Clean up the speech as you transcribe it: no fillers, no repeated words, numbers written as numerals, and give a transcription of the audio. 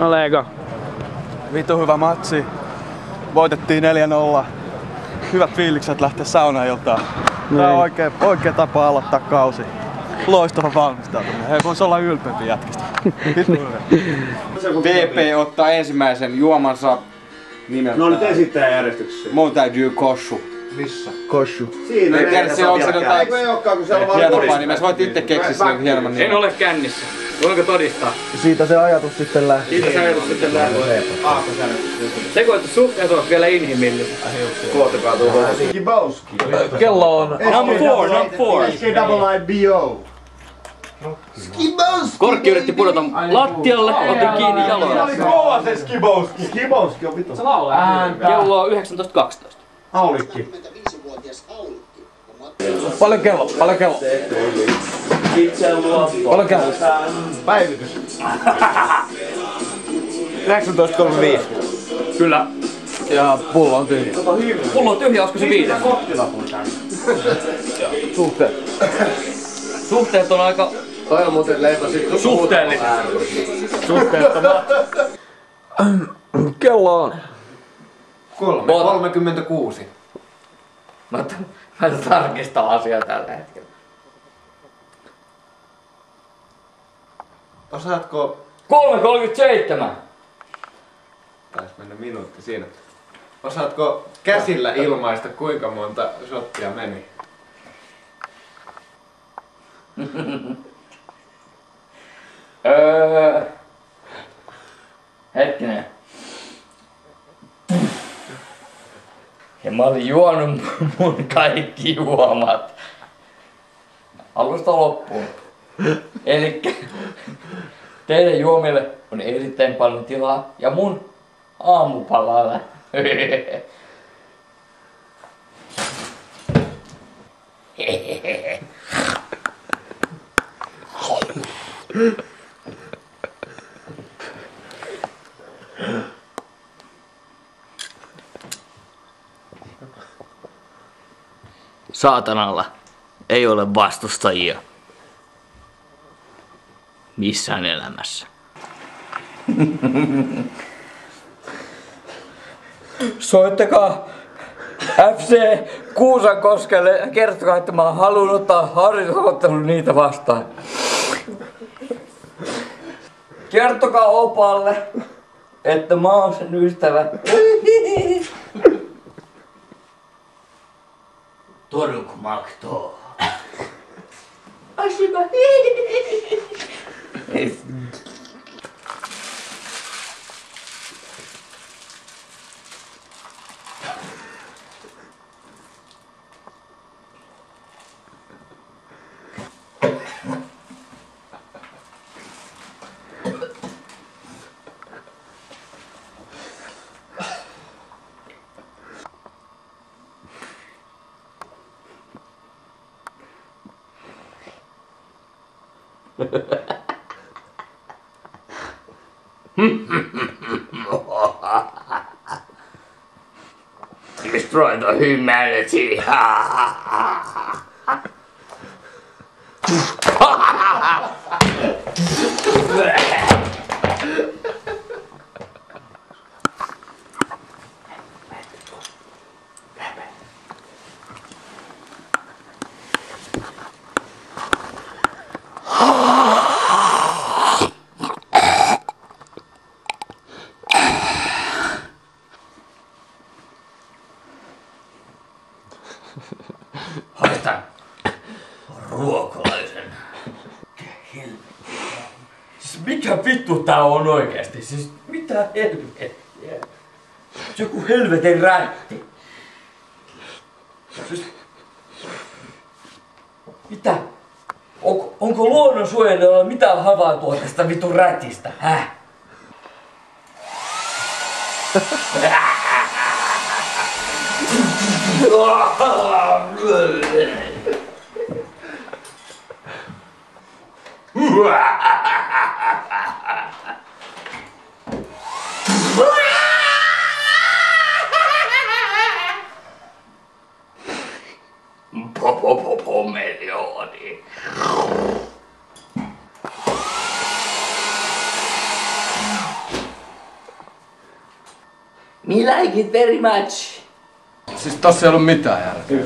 No Lego. Vitu hyvä matsi. Voitettiin 4-0. Hyvät fiilikset lähteä saunailtaan. Tää on oikea tapa aloittaa kausi. Loistava valmistautuminen. Hei, vois olla ylpeämpi jätkistä. VP ottaa ensimmäisen juomansa nimeltään. No nyt esittäjäjärjestyksessä. Mun täytyy kossu. Missä? Kossu. Siinä ei tiedä, se onko se jotain. Ei olekaan, kun se on vaan hienompaa nimeä. Sä voit itse keksiä sille hienomman nimen. En ole kännissä. Voinko todistaa? Siitä se ajatus sitten lähti. Siitä se ajatus sitten lähti. Sekoitussuhteet on vielä inhimillistä. Kootakaa tuohon. Skibowski. Kello on number 4. SKIIBO. Skibowski! Korkki yritti pudota lattialle, otin kiinni jaloilla. Se oli kova se Skibowski. Skibowski on vittu. Kello on 19.12. Aulikki. Paljon kello? Paljon kello? Paljon kello? Päivitys. 19.35. Kyllä. Ja pullo on tyhjä. Pullo on tyhjä, olisiko se 5? Suhteet. Suhteet on aika Toi on muuten leipä sit. suhteellinen. Suhteettomat. Kello on 3:36. Mä tarkistan asiaa tällä hetkellä. Osaatko... 3.37. Taisi mennä minuutti siinä. Osaatko käsillä ilmaista kuinka monta shottia meni? Hetkinen. Ja mä olin juonut mun kaikki juomat. Alusta loppuun. Elikkä teidän juomille on erittäin paljon tilaa ja mun aamupalalle. Saatanalla ei ole vastustajia missään elämässä. Soittakaa FC Kuusankoskelle ja kertokaa, että mä haluan ottaa harjoitusottelun niitä vastaan. Kertokaa opalle, että mä oon sen ystävä. Toruk Makto. Asima. Destroy the humanity. Haistan ruokalaisen. Siis mikä vittu tää on oikeesti? Siis mitä helvettiä? Joku helvetin rätti. Siis... Mitä? Onko luonnonsuojelijoilla mitään havaintoa tästä vitun rätistä? Häh? Pomelioni. Me like it very much. Siis tossa ei ollut mitään järkeä.